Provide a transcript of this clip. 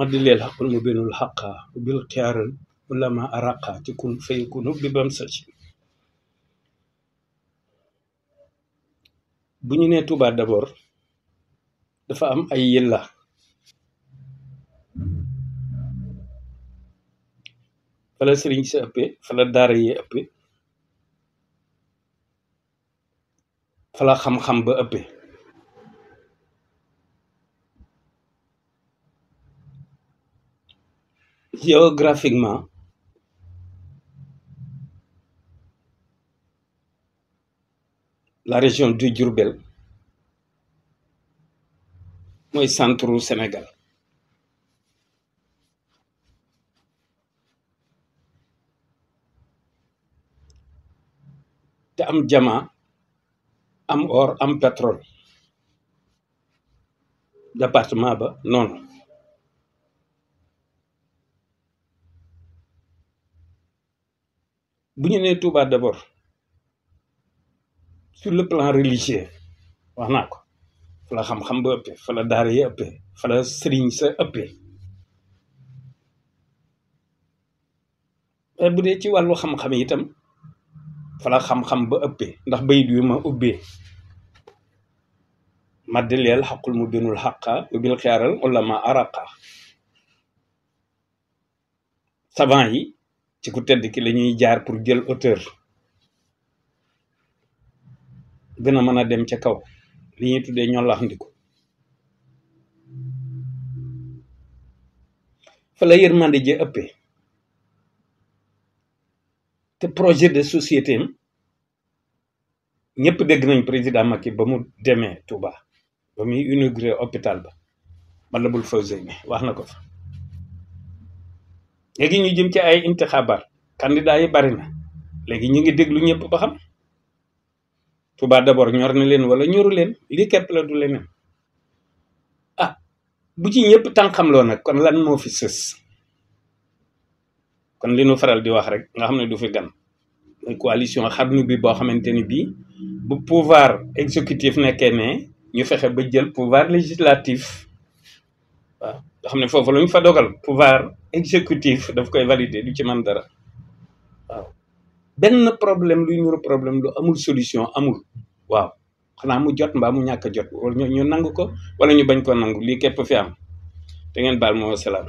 مدلل الحق المبين الحق وبالخيار ولما أراقا تكون فيكون ببمسج bu ñu nee Touba d'abord dafa am ay yella fa la sëriñ sa ëppee fa la daara yi ëppee fa la xam-xam ba ëppee géographiquement la région du Diourbel mooy centre du Sénégal te am jama am or am pétrole département ba noonu bu ñu nee Touba d'abord sur le plan religieux wax naa ko fa la xam-xam ba ëppee fa la daara yi ëppee fa la sëriñ sa ëppee bu dee ci wàllu xam-xam itam fa la xam-xam ba ëppee ndax bayit yu ma ubbee maddileel xaqul mu binul xaqa bil xiyaaral ulama araqa savant yi ci ku tedd ki la ñuy jaar pour jël hauteur gën a mën a dem ca kaw li ñuy tuddee ñolax ndiku fa la yërmande ji ëppee te projet de société am ñëpp dégg nañ président Macky ba mu demee Touba ba muy inauguré hôpital ba Matlaboul Fawzeyni wax na ko fa léegi ñu jëm ci ay intixabaat candidat yi bari na léegi ñu ngi déglu ñëpp ba xam Touba d'abord ñor na leen wala ñoru leen lii képp la du leneen ah bu ci ñëpp tànqamloo nag kon lan moo fi sës kon li nu faral di wax rek nga xam ne du fi gan mooy coalition xarnu bi boo xamante ni bii bu pouvoir exécutif nekkee ne ñu fexe ba jël pouvoir législatif waaw nga xam ne foofu lu ñu fa dogal pouvoir exécutif daf koy valider du ci man dara waaw benn problème luy nuru problème lu amul solution amul waaw xanaa mu jot mbaa mu ñàkk a jot wala ñu nangu ko wala ñu bañ ko nangu lii képp fi am te ngeen baal moo salaam